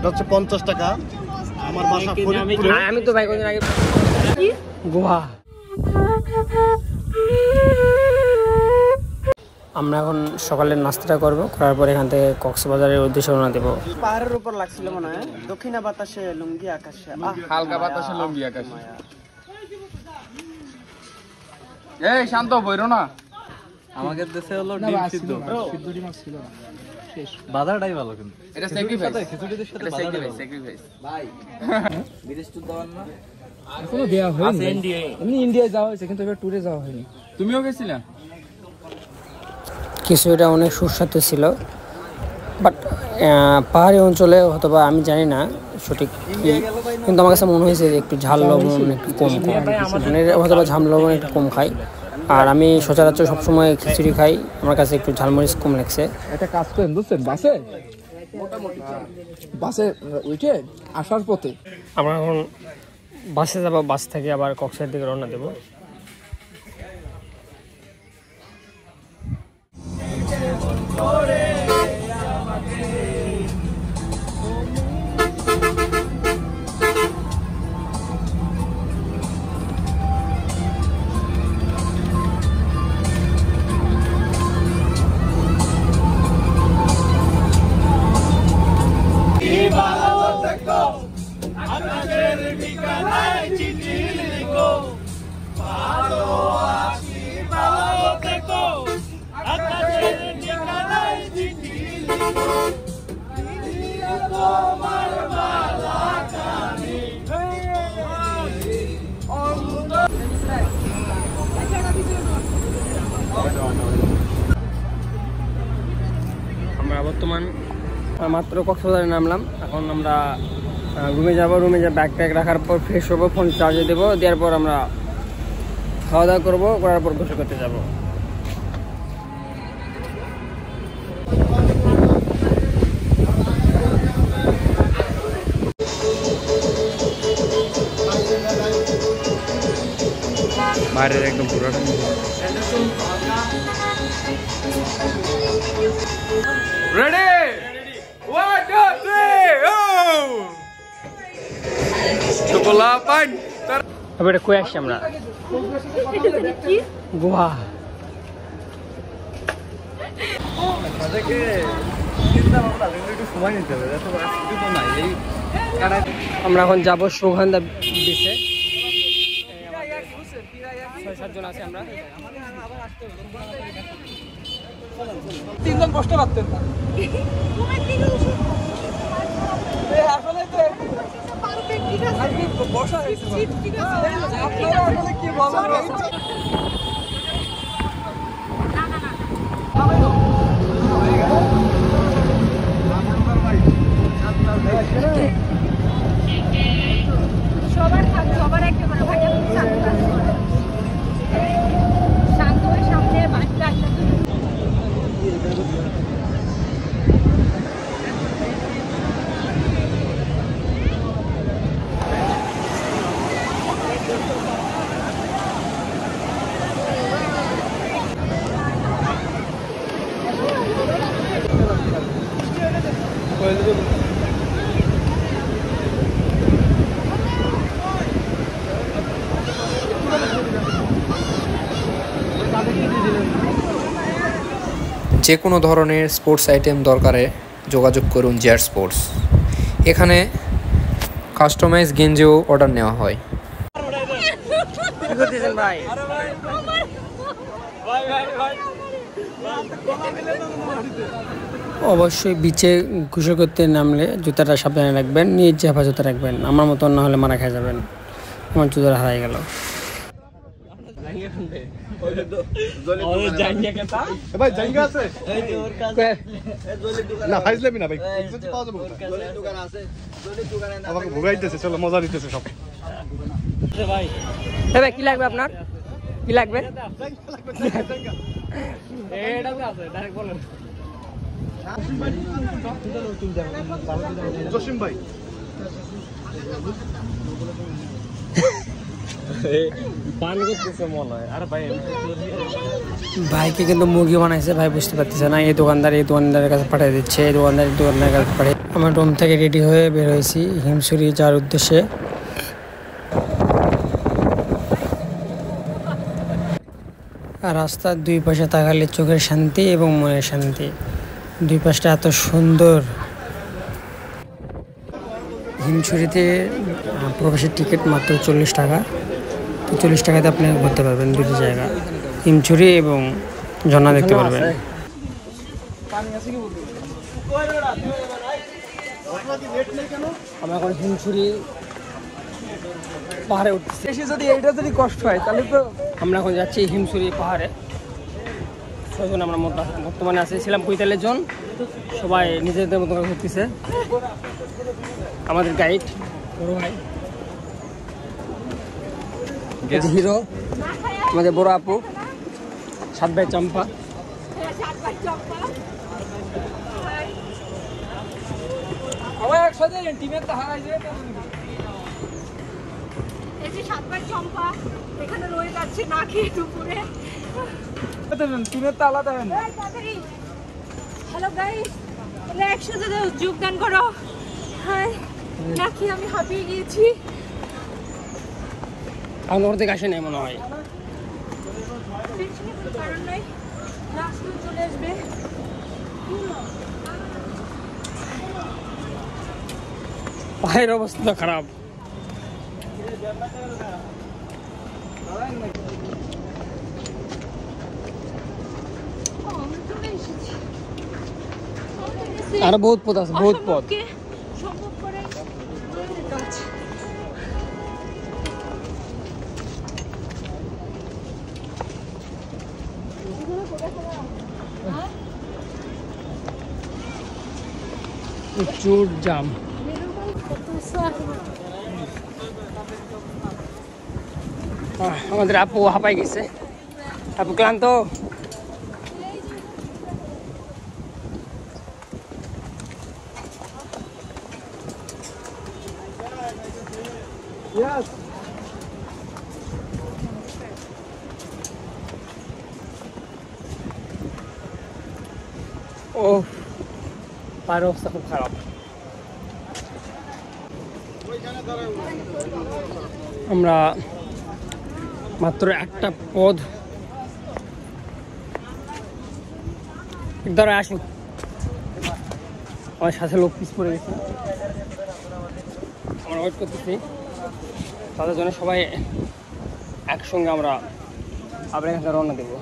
এটা হচ্ছে 50 টাকা। আমার বাসা ফরিদপুরে। আমি তো ভাই কোনদিন আগে গোয়া। আমরা এখন সকালের নাস্তাটা করবো, করার পর এখান থেকে কক্সবাজারের উদ্দেশ্যে রওনা দেবো। পাহাড়ের উপর লাগছিল মনে হয়, দক্ষিণা বাতাসে লুঙ্গি আকাশে, হালকা বাতাসে লুঙ্গি আকাশে। এই শান্ত বইরো না, আমাদের দেশে হলো ডিম সিদ্ধ, সিদ্ধ ডিম ছিল না, শেষ বাজারটাই ভালো। কিন্তু এটা স্যাক্রিফাইস, খিচুড়িদের সাথে স্যাক্রিফাইস ভাই। বিদেশ ট্যুর দেওয়ার না এখনো দেওয়া হয়নি। এমনি ইন্ডিয়ায় যাওয়া হয়েছে, কিন্তু এবার ট্যুরে যাওয়া হয়নি। তুমিও গেছিলে? খিচুড়িটা অনেক সুস্বাদু ছিল, বাট পাহাড়ি অঞ্চলে অথবা আমি জানি না সঠিক, কিন্তু আমার কাছে মনে হয়েছে যে একটু ঝাল লবণ একটু কম অথবা ঝাল লবণ একটু কম খাই। আর আমি সচরাচর সবসময় খিচুড়ি খাই, আমার কাছে একটু ঝালমরিচ কম লাগছে। একটা কাজ করেন বুঝছেন, বাসে উঠে আসার পথে আমরা এখন বাসে যাবো, বাস থেকে আবার কক্সবাজার দিকে রওনা দেবো। আমরা বর্তমান মাত্র কক্সবাজারে নামলাম, এখন আমরা রুমে যাব। রুমে যা ব্যাগ ট্যাগ রাখার পর ফ্রেশ হবো, ফোন চার্জে দেবো, দেওয়ার পর আমরা খাওয়া দাওয়া করবো, করার পর গোসল করতে যাবো। বাইরের একদম পুরোটা রেডি। 1 2 3 ও চকলা পান। এবারে কই আসছি আমরা? গোয়া। আমরা এখন যাবো সুগন্ধা বিচে। 6-7 জন আছে আমরা। 3 জন বসতে পারতেন না। আসলে তো পারফেক্ট, ঠিক আছে, বসা হয়েছে, ঠিক আছে। আপনারা আসলে কি বলেন? সবার থাকবে, সবার একটা করে ভাইয়া শান্ত হয়ে সামনে বাচ্চা একটা যে কোনো ধরনের স্পোর্টস আইটেম দরকারে যোগাযোগ করুন জেয়ার স্পোর্টস। এখানে কাস্টমাইজ গেঞ্জিও অর্ডার নেওয়া হয়। অবশ্যই বিচে গোসল করতে নামলে জুতাটা সাবধানে রাখবেন, নিজ হেফাজতে রাখবেন, আমার মতন না হলে মারা খেয়ে যাবেন। আমার জুতাটা হারাই গেল। ভাই জায়গা আছে না, ফাইজলামি না ভাই, পাওয়া যাবে আমাকে ভোগাইতেছে, চলো মজা নিতেছে সব। ভাই কি লাগবে আপনার? কি লাগবে? জসিম ভাই পান করতেছে মনে হয়। আরে ভাই ভাইকে কিন্তু মুরগি বানাইছে, ভাই বুঝতে পারতেছে না। এই দোকানদারের কাছে পাঠিয়ে দিচ্ছে, এই দোকানদারের কাছে পাঠিয়ে। আমার রুম থেকে রেডি হয়ে বের হয়েছি হিমছড়ি যাওয়ার উদ্দেশ্যে। আর রাস্তার দুই পাশে তাকালে চোখের শান্তি এবং মনের শান্তি, দুই পাশটা এত সুন্দর। হিমছড়িতে প্রবেশের টিকিট মাত্র 40 টাকা। তো 40 টাকাতে আপনি ঘুরতে পারবেন দুটি জায়গা, হিমছড়ি এবং ঝর্ণা দেখতে পারবেন। আমরা এখন হিমছড়ি পাহাড়ে উঠছি। যদি এইটা যদি কষ্ট হয় তাহলে তো আমরা এখন যাচ্ছি হিমছড়ি পাহাড়ে। 6 জন আমরা বর্তমানে আছি, ছিলাম 45 জন। সবাই নিজেদের মতো করে ঘুরতেছে। আমাদের গাইড বড় ভাই হিরো, আমাদের বড় আপু, 7 ভাই চম্পা। আমার একসাথে টিমের তো হারাই যায়। এই যে 7 বার চম্পা এখানে রয়ে যাচ্ছে না খেয়ে দুপুরে। টিমের তো আলাদা হয় না। হ্যালো গাইস, তোমরা একসাথে যোগদান করো। হাই, না খেয়ে আমি হাঁপিয়ে গিয়েছি। আমার ওর থেকে আসে নাই মনে হয়। টেনশনের কোনো কারণ নাই, লাস্ট চলে আসবে। পায়ের অবস্থা তো খারাপ। আর বহুত পথ আছে, বহুত পথ। সম্ভব করে কাজ। প্রচুর জাম। আমাদের আপু হাঁপাই গেছে, আপু ক্লান্ত। ও পায়ের অবস্থা খুব খারাপ। আমরা মাত্র একটা পদ ধরে আসি, আমার সাথে লোক পিস পড়ে গেছে। আমরা ওয়েট করতেছি তাদের জন্য। সবাই একসঙ্গে আমরা আবার এখান থেকে রওনা দেবো।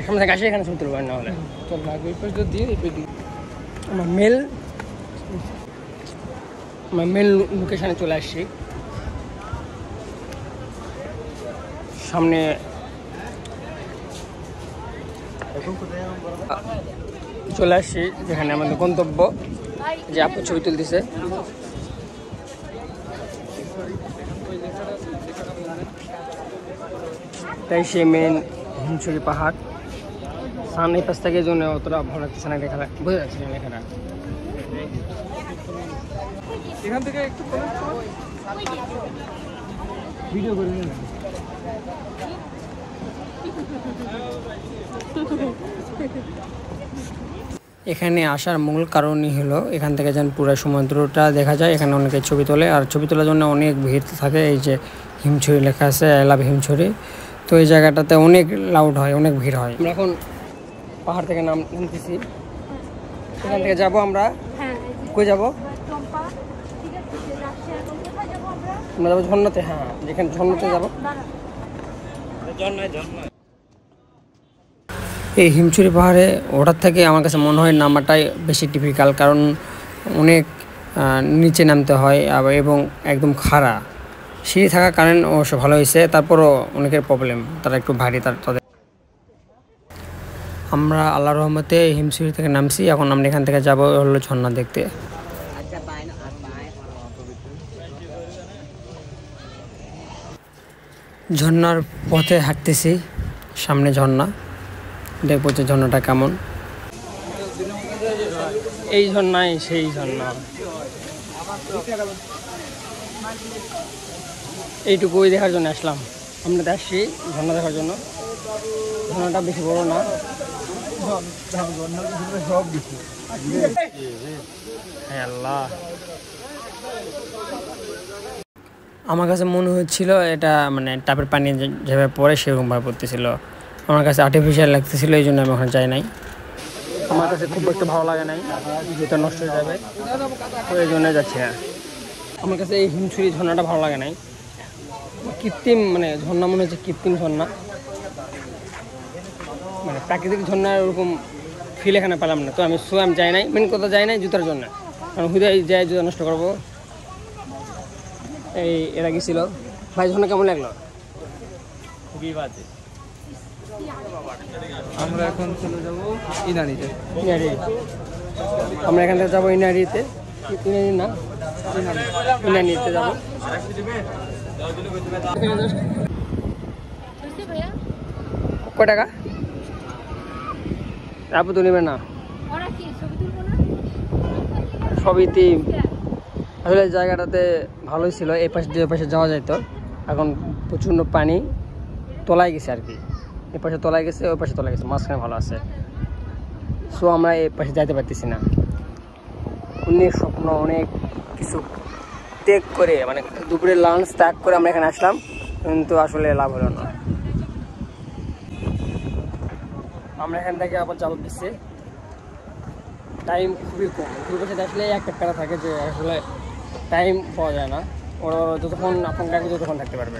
সামনে কাছে এখানে শুনতে পারেন না হলে তো লাগবে এই পাশটা দিয়ে এই পেটি। আমার মেল লোকেশনে চলে আসছি। সামনে চলে আসছি যেখানে আমাদের গন্তব্য, যে আপু ছবি তুলতেছে। তাই সে মেন হিমছড়ি পাহাড়। সামনে পাশ থেকে জন্য অতটা ভালো লাগতেছে না, দেখা বোঝা যাচ্ছে না লেখাটা। এখান থেকে একটু ভিডিও করে নিন। এখানে আসার মূল কারণই হলো এখান থেকে যেন পুরো সমুদ্রটা দেখা যায়। এখানে অনেকে ছবি তোলে, আর ছবি তোলার জন্য অনেক ভিড় থাকে। এই যে হিমছড়ি লেখা আছে, আই লাভ হিমছড়ি। তো এই জায়গাটাতে অনেক লাউড হয়, অনেক ভিড় হয়। আমরা এখন পাহাড় থেকে নামতেছি। এখান থেকে যাবো আমরা। হ্যাঁ, কই যাবো? চম্পা ঠিক আছে, রাশিয়া কোথায় যাবো আমরা? আমরা যাবো ঝর্ণাতে। হ্যাঁ, যেখানে ঝর্ণাতে যাবো। এই হিমছড়ি পাহাড়ে ওঠার থেকে আমার কাছে মনে হয় নামাটাই বেশি ডিফিকাল্ট, কারণ অনেক নিচে নামতে হয় আবার এবং একদম খাড়া। সিঁড়ি থাকার কারণ অবশ্য ভালো হয়েছে, তারপরও অনেকের প্রবলেম, তারা একটু ভারী তাদের। আমরা আল্লাহর রহমতে হিমছড়ি থেকে নামছি। এখন আমরা এখান থেকে যাবো হলো ঝর্ণা দেখতে। ঝর্ণার পথে হাঁটতেছি, সামনে ঝর্ণা, দেখবো যে ঝর্ণাটা কেমন। এই ঝর্ণাই সেই ঝর্ণা, এইটুকুই দেখার জন্য আসলাম। আমরা তো আসছি ঝর্ণা দেখার জন্য। ঝর্ণাটা বেশি বড় না, আল্লাহ। আমার কাছে মনে হচ্ছিল এটা মানে টাপের পানি যেভাবে পড়ে সেরকমভাবে পড়তেছিল, আমার কাছে আর্টিফিশিয়াল লাগতেছিল, এই জন্য আমি ওখানে যাই নাই। আমার কাছে খুব একটু ভালো লাগে নাই, যেটা নষ্ট হয়ে যাবে, ওই জন্য যাচ্ছি না। আমার কাছে এই হিমছড়ি ঝর্ণাটা ভালো লাগে নাই, কৃত্রিম মানে ঝর্ণা মনে হচ্ছে, কৃত্রিম ঝর্ণা, মানে প্রাকৃতিক ঝর্ণার ওরকম ফিল এখানে পেলাম না। তো আমি যাই নাই, মেন কথা যাই নাই জুতার জন্য, কারণ হুদাই যাই জুতা নষ্ট করবো। এই এরা গেছিল। ভাই ঝর্ণা কেমন লাগলো? খুবই বাজে। আমরা এখন চলে যাবো ইনানিতে। আমরা এখান থেকে যাবো ইনারিতে, ইনারি না ইনানিতে যাবো। কয় টাকা? আপু তো নেবে না, সবই আসলে জায়গাটাতে ভালোই ছিল, এই পাশে দিয়ে ওই পাশে যাওয়া যেত। এখন প্রচণ্ড পানি, তলায় গেছে আর কি, এই পাশে তলায় গেছে, ওই পাশে তলায় গেছে, মাঝখানে ভালো আছে। সো আমরা এই পাশে যাইতে পারতেছি না। অনেক স্বপ্ন, অনেক কিছু ত্যাগ করে, মানে দুপুরে লাঞ্চ ত্যাগ করে আমরা এখানে আসলাম, কিন্তু আসলে লাভ হলো না। আমরা এখান থেকে আবার যাবো পিছিয়ে, টাইম খুবই কম। দুই পাশে আসলে একটা প্যারা থাকে যে আসলে টাইম পাওয়া যায় না, ওরা যতক্ষণ আপনার কাছে যতক্ষণ থাকতে পারবে,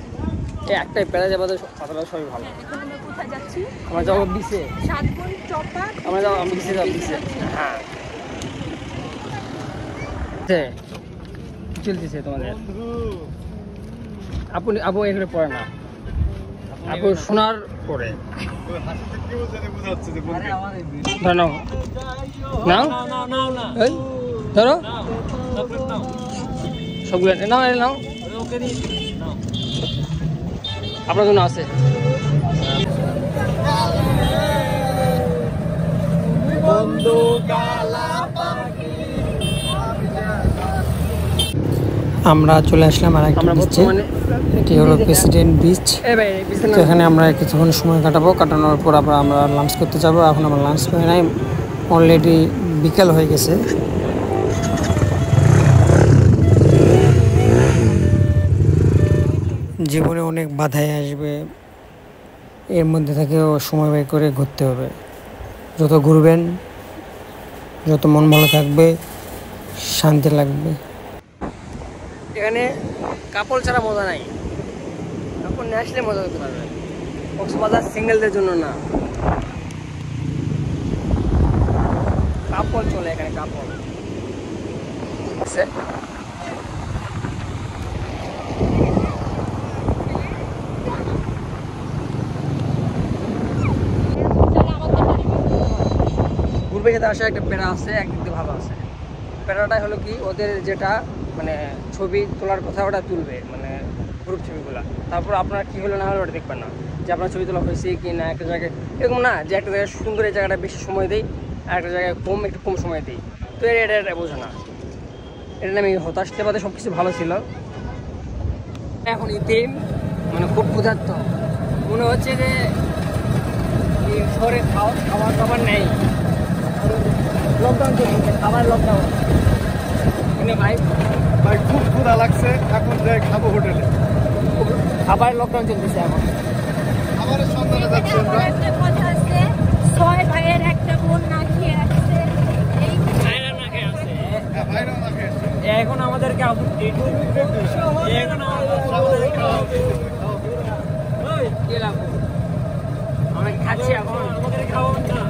এই একটাই প্যারা যাবে, সবই ভালো। আমরা যাবো বিচে, আমরা যাবো, আমি বিচে যাবো, বিচে। হ্যাঁ চলতেছে তোমাদের। আপু এখানে পড়ে না, আপু শোনার পরে ধরো, নাও ধরো সবগুলো নাও, নাও আপনার জন্য আছে। আমরা চলে আসলাম আর একটা বিচে, এটি হলো প্রেসিডেন্ট বিচ। তো এখানে আমরা কিছুক্ষণ সময় কাটানোর পর আবার আমরা লাঞ্চ করতে যাবো। এখন আমরা লাঞ্চ করে নাই, অলরেডি বিকেল হয়ে গেছে। জীবনে অনেক বাধাই আসবে, এর মধ্যে থেকেও সময় বের করে ঘুরতে হবে। যত ঘুরবেন, যত মন ভালো থাকবে, শান্তি লাগবে। এখানে কাপড় ছাড়া মজা নাই, কাপড় নিয়ে আসলে মজা করতে পারবে। কক্সবাজার সিঙ্গেলদের জন্য না, কাপড় চলে এখানে, কাপড়। ঘুরবে যেতে আসা একটা প্যারা আছে, একদিক দিয়ে ভালো আছে। প্যারাটাই হলো কি, ওদের যেটা মানে ছবি তোলার কথা ওটা তুলবে, মানে গ্রুপ ছবিগুলো, তারপর আপনার কি হলো না হলো ওটা দেখবেন না, যে আপনার ছবি তোলা হয়েছে কি না। একটা জায়গায় এরকম না যে একটা জায়গায় সুন্দর, এই জায়গাটা বেশি সময় দেয়, আর একটা জায়গায় একটু কম সময় দিই। তো এটা বোঝে না, এটা আমি হতাশ। বাদে সব কিছু ভালো ছিল। এখন ইতিম মানে খুব ক্ষুধার্ত মনে হচ্ছে যে শহরে খাবার দাবার নেই, লকডাউন চলছে, খাবার লকডাউন। ভাই ভাই খুব ক্ষুধা লাগছে, এখন যাই খাবো হোটেলে। খাবার লকডাউন চলতেছে এখন, খাবারের সন্ধানে যাচ্ছি আমরা। একটা কথা আছে, 6 ভাইয়ের একটা বোন না খেয়ে আসছে, এই ভাইরা না খেয়ে আছে। হ্যাঁ, ভাইরাও না খেয়েছে। এখন আমাদেরকে এখন আমরা খাচ্ছি, এখন আমাদের খাওয়ান না।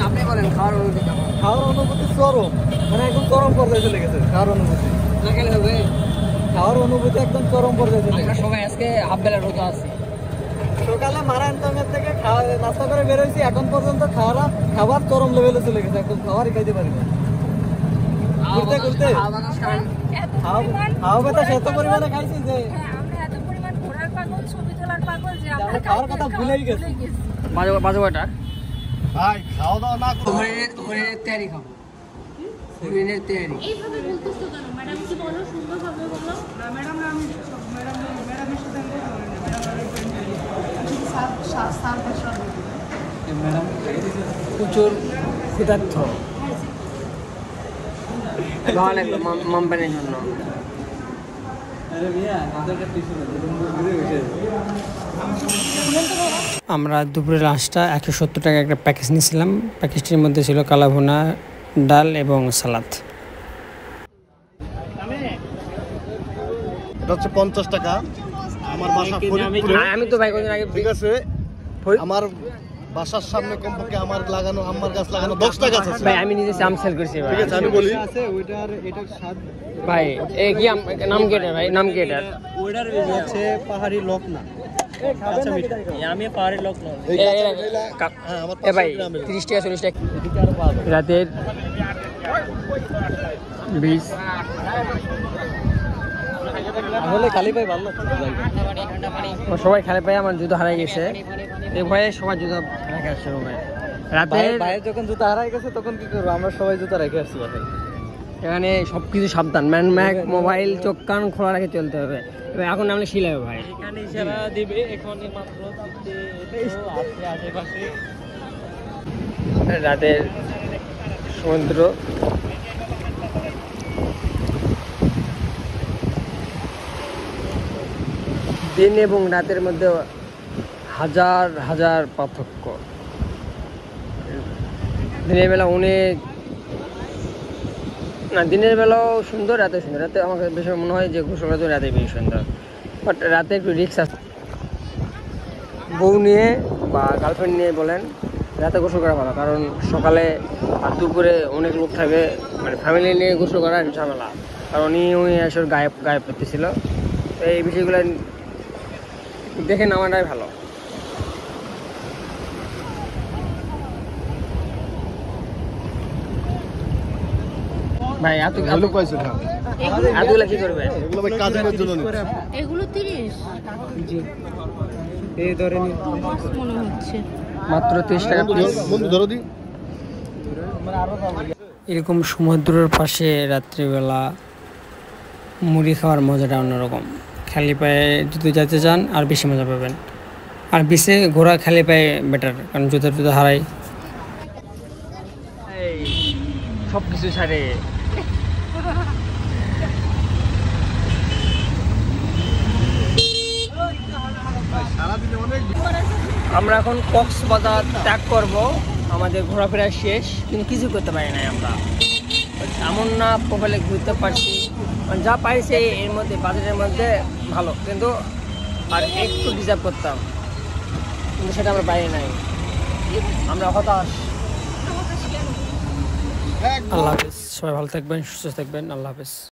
আপনি বলেন খাওয়ার অনুভূতি কেমন? খাওয়ার অনুভূতি চরম, মানে একদম চরম পর্যায়ে চলে গেছে খাওয়ার অনুভূতি। লাগালে হবে, খাওয়ার অনুভূতি একদম চরম পর্যায়ে চলে আমরা গেছে। সবাই আজকে হাফ বেলা রোজা আছি। সকালে মারায়ণগঞ্জের থেকে নাস্তা করে বেরোইছি, এখন পর্যন্ত খাবার চরম লেভেলে চলে গেছে, একদম খাবারই খাইতে পারি না। এত পরিমাণ ঘোরার পাগল, ছবি তোলার পাগল যে আমরা খাওয়ার কথা ভুলেই গেছি। বাজে কয়টা ভাই খাওয়া দাওয়া না করে তেয়ারি খাবো হরিণের তেয়ারি। এইভাবে বলতেছো কেন? ম্যাডাম কি বলো, সুন্দরভাবে বলো। প্রচুর ক্ষুধার্থ, ভালো লাগলো মাম্পানের জন্য। আমরা দুপুরে লাঞ্চটা 170 টাকা একটা প্যাকেজ নিয়েছিলাম। প্যাকেজটির মধ্যে ছিল কালাভুনা, ডাল এবং সালাদ। এটা হচ্ছে 50 টাকা। আমার বাসা ফরিদপুরে। আমি তো ভাই কদিন আগে ঠিক আছে, আমার বাসার সামনে কমপক্ষে আমার লাগানো আম্মার গাছ লাগানো 10টা গাছ আছে। ভাই আমি নিজে আম সেল করছি ভাই। ঠিক আছে, আমি বলি ভাই এই কি নাম কি এটা ভাই, নাম কি এটা? হচ্ছে পাহাড়ি লোক না, আমি পাহাড়ি লোক না। হ্যাঁ, আমার এ ভাই পাশের গ্রামে। 30 টাকা 40 টাকা রাতের বিশ। আসলে খালি পাই ভালো লাগছে। সবাই খেলে পাই, আমার জুতো হারাই গেছে এই ভয়ে সবাই জুতো রেখে আসছে রুমে। রাতে ভাইয়ের যখন জুতা হারাই গেছে তখন কি করবো, আমরা সবাই জুতা রেখে আসছি বাসায়। এখানে সবকিছু সাবধান, ম্যান ম্যাক মোবাইল চোখ কান খোলা রেখে চলতে হবে। এবার এখন নামলে শিলাবে ভাই। এখানে ইশারা দিবে, এখন মাত্র আশেপাশে রাতের সমুদ্র, দিন এবং রাতের মধ্যে হাজার হাজার পার্থক্য। দিনের বেলা অনেক না, দিনের বেলাও সুন্দর, রাতে সুন্দর। রাতে আমাকে বেশি মনে হয় যে গোসল করা রাতে বেশি সুন্দর, বাট রাতে একটু রিক্স আছে। বউ নিয়ে বা গার্লফ্রেন্ড নিয়ে বলেন, রাতে গোসল করা ভালো, কারণ সকালে আর দুপুরে অনেক লোক থাকে, মানে ফ্যামিলি নিয়ে গোসল করা ঝামেলা। কারণ উনি আসলে গায়েব করতেছিল। তো এই বিষয়গুলো দেখে নেওয়াটাই ভালো। ভাই ভালো কইছে এটা। এতগুলো কি করবে? এগুলো ভাই কাজের জন্য নিচ্ছে। এগুলো 30 জি এই ধরে নি মনে হচ্ছে। মাত্র 30 টাকা পিস। বন্ধু ধরো দি। এরকম সমুদ্রের পাশে রাত্রিবেলা মুড়ি খাওয়ার মজাটা অন্যরকম। খালি পায়ে যদি যেতে চান আর বেশি মজা পাবেন। আর বিচে ঘোরা খালি পায়ে বেটার, কারণ জুতা হারাই। সব কিছু ছাড়ে আমরা এখন কক্সবাজার ত্যাগ করব। আমাদের ঘোরাফেরা শেষ, কিন্তু কিছু করতে পারি নাই আমরা। এমন না প্রোফাইলে ঘুরতে পারছি, যা পাইছি এর মধ্যে বাজেটের মধ্যে ভালো, কিন্তু আর একটু ডিজার্ভ করতাম, কিন্তু সেটা আমরা পাই নাই। আমরা হতাশ। আল্লাহ হাফেজ, সবাই ভালো থাকবেন, সুস্থ থাকবেন। আল্লাহ হাফেজ।